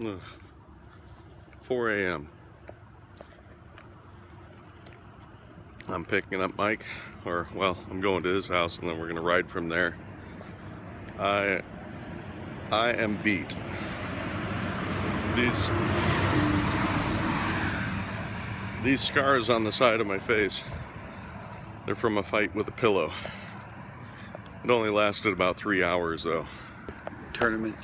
Ugh. 4 a.m. I'm picking up Mike, or well, I'm going to his house and then we're gonna ride from there. I am beat. These scars on the side of my face, they're from a fight with a pillow. It only lasted about 3 hours though. Tournament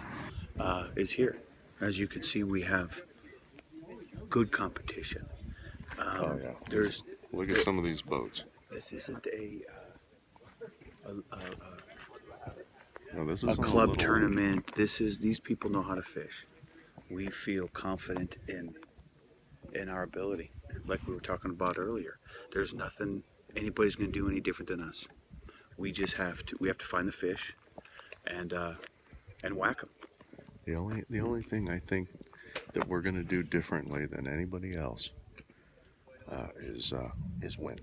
is here. As you can see, we have good competition. Oh yeah. There's Look at some of these boats. This isn't a No, this isn't club tournament. These people know how to fish. We feel confident in our ability, like we were talking about earlier. There's nothing anybody's going to do any different than us. We just have to find the fish and whack them. The only thing I think that we're gonna do differently than anybody else is win.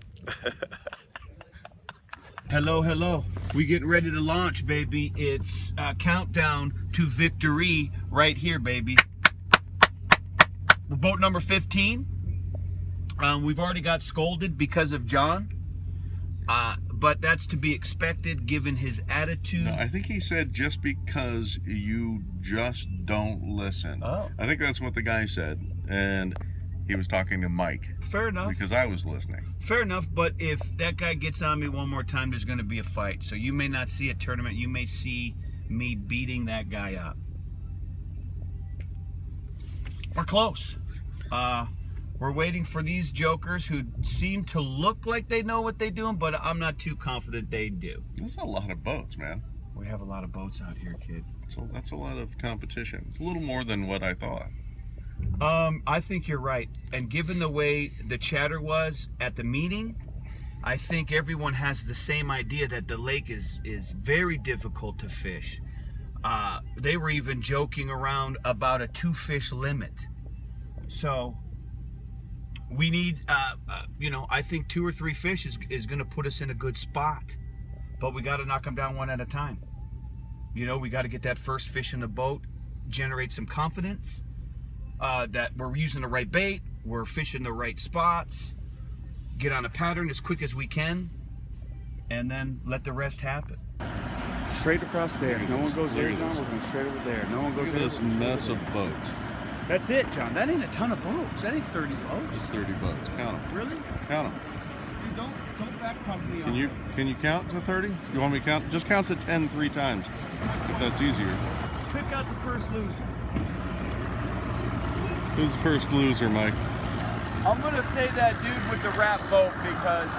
Hello. We getting ready to launch, baby. It's countdown to victory right here, baby. Boat number 15. We've already got scolded because of John. But that's to be expected given his attitude. No, I think he said just because you just don't listen. Oh. I think that's what the guy said. And he was talking to Mike. Fair enough. Because I was listening. Fair enough, but if that guy gets on me one more time, there's going to be a fight. So you may not see a tournament. You may see me beating that guy up. We're close. We're waiting for these jokers who seem to look like they know what they're doing, but I'm not too confident they do. That's a lot of boats, man. We have a lot of boats out here, kid. So that's a lot of competition. It's a little more than what I thought. I think you're right. And given the way the chatter was at the meeting, I think everyone has the same idea that the lake is very difficult to fish. They were even joking around about a 2-fish limit. So we need, I think 2 or 3 fish is going to put us in a good spot. But we got to knock them down one at a time. We got to get that first fish in the boat, generate some confidence that we're using the right bait, we're fishing the right spots, get on a pattern as quick as we can, and then let the rest happen. Straight across there. No one goes there, John. We're going straight over there. No one goes there. Look at this mess of boats. That's it, John. That ain't a ton of boats. That ain't 30 boats. It's 30 boats. Count them. Really? Count them. You don't backpump me on Can you count to 30? You want me to count? Just count to 10 3 times. If that's easier. Pick out the first loser. Who's the first loser, Mike? I'm going to say that dude with the wrap boat because...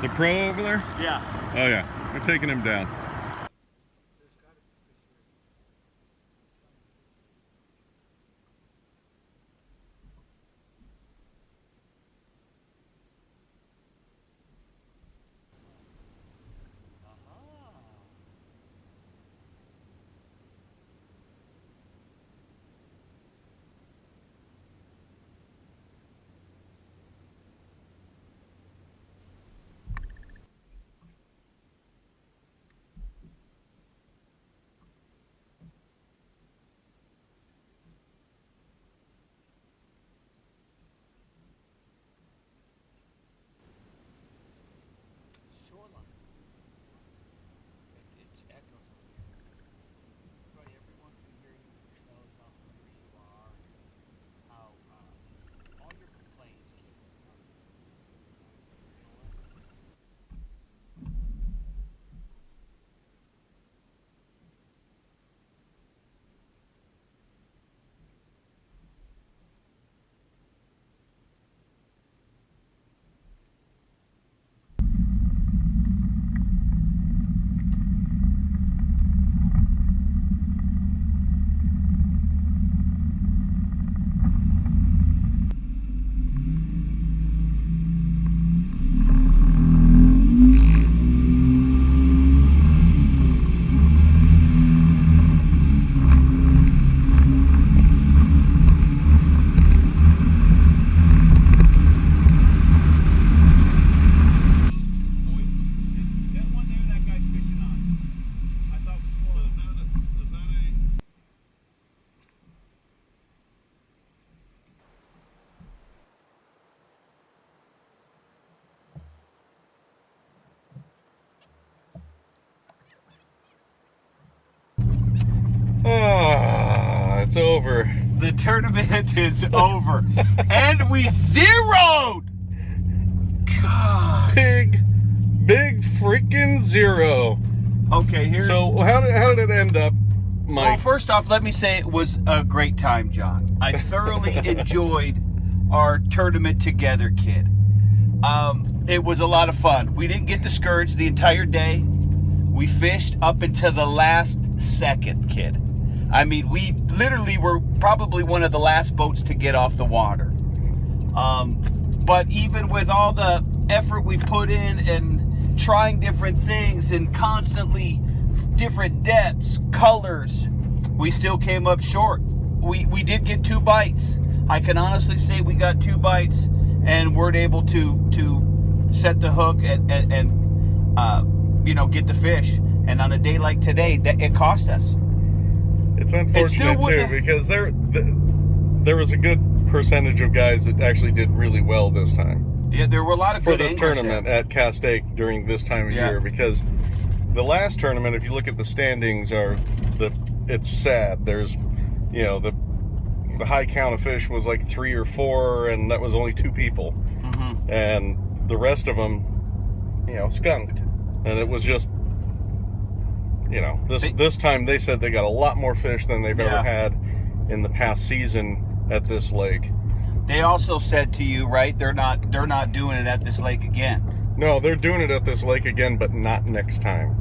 the pro over there? Yeah. Oh yeah. We're taking him down. tournament's over. The tournament is over. And we zeroed! God. Big freaking zero. Okay, here's... So how did it end up, Mike? Well, first off, let me say it was a great time, John. I thoroughly enjoyed our tournament together, kid. It was a lot of fun. We didn't get discouraged the entire day. We fished up until the last second, kid. I mean, we literally were probably one of the last boats to get off the water. But even with all the effort we put in and trying different things and constantly different depths, colors, we still came up short. We did get 2 bites. I can honestly say we got 2 bites and weren't able to set the hook and get the fish. And on a day like today, it cost us. It's unfortunate too, because there was a good percentage of guys that actually did really well this time. Yeah, there were a lot of good for this tournament at Castaic during this time of year, because the last tournament, if you look at the standings, it's sad. There's, the high count of fish was like 3 or 4, and that was only 2 people, and the rest of them, skunked, and it was just, this time they said they got a lot more fish than they've ever had in the past season at this lake. They also said to you, right? They're not doing it at this lake again. No, they're doing it at this lake again, but not next time.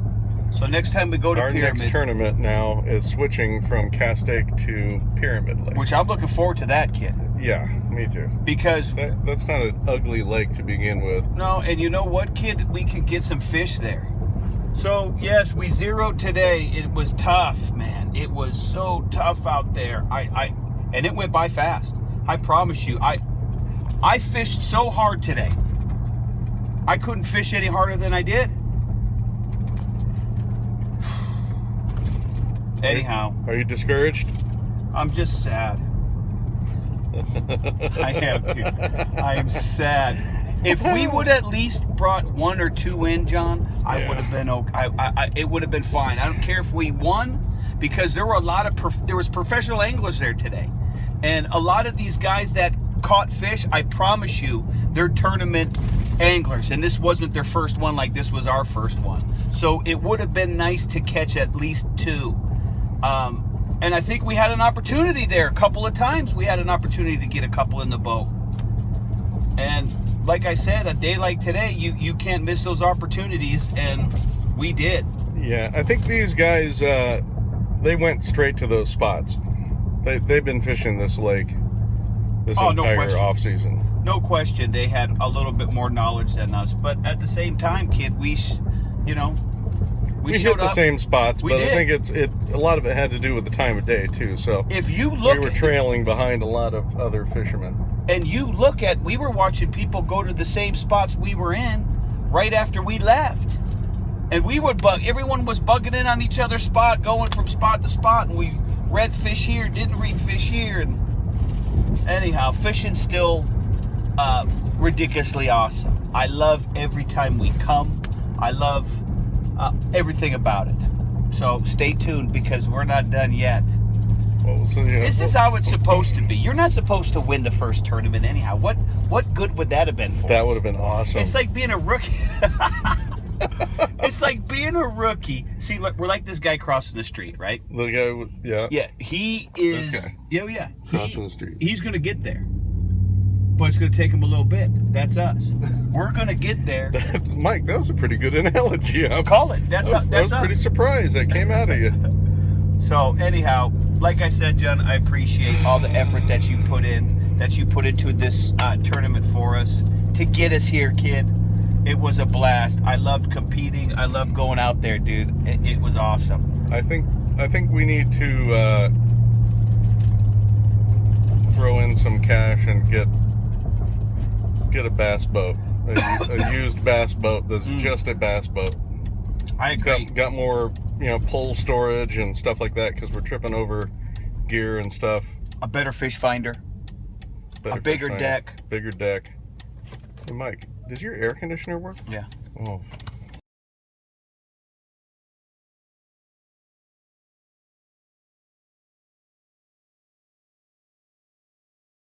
So next time we go to Pyramid. Our next tournament now is switching from Castaic to Pyramid Lake. Which I'm looking forward to that, kid. Yeah, me too. Because that's not an ugly lake to begin with. No, and you know what, kid? We could get some fish there. So yes, we zeroed today. It was tough, man. It was so tough out there. And it went by fast. I promise you. I fished so hard today. I couldn't fish any harder than I did. Anyhow. Are you discouraged? I'm just sad. I am, dude. I am sad. If we would at least brought 1 or 2 in, John, I would have been okay. It would have been fine. I don't care if we won, because there were there was professional anglers there today, and a lot of these guys that caught fish, I promise you, they're tournament anglers, and this wasn't their first one like this was our first one. So it would have been nice to catch at least 2. And I think we had an opportunity there a couple of times. We had an opportunity to get a couple in the boat. And like I said, a day like today, you can't miss those opportunities, and we did. Yeah, I think these guys, they went straight to those spots. They've been fishing this lake this entire off season. No question, they had a little bit more knowledge than us, but at the same time, kid, we hit the same spots, but did. I think a lot of it had to do with the time of day too. So if you look, we were trailing behind a lot of other fishermen. And we were watching people go to the same spots we were in right after we left. And everyone was bugging in on each other's spot, going from spot to spot, and we read fish here, didn't read fish here. And anyhow, fishing's still ridiculously awesome. I love every time we come. I love everything about it. So stay tuned, because we're not done yet. Well, This is how it's supposed to be. You're not supposed to win the first tournament anyhow. What good would that have been for us? That would have been awesome. It's like being a rookie. It's like being a rookie. See, look, we're like this guy crossing the street, right? The guy, yeah. Yeah, he is. This guy. Yeah. Crossing the street. He's going to get there. But it's going to take him a little bit. That's us. We're going to get there. Mike, that was a pretty good analogy. Call it. That's I was us. pretty surprised that came out of you. So anyhow, like I said, John, I appreciate all the effort that you put into this tournament for us to get us here, kid. It was a blast. I loved competing. I loved going out there, dude. It was awesome. I think we need to throw in some cash and get a bass boat, a used bass boat that's just a bass boat. I agree. It's got more, pole storage and stuff like that, because we're tripping over gear and stuff. A better fish finder. A bigger deck. Bigger deck. Hey, Mike, does your air conditioner work? Yeah. Oh.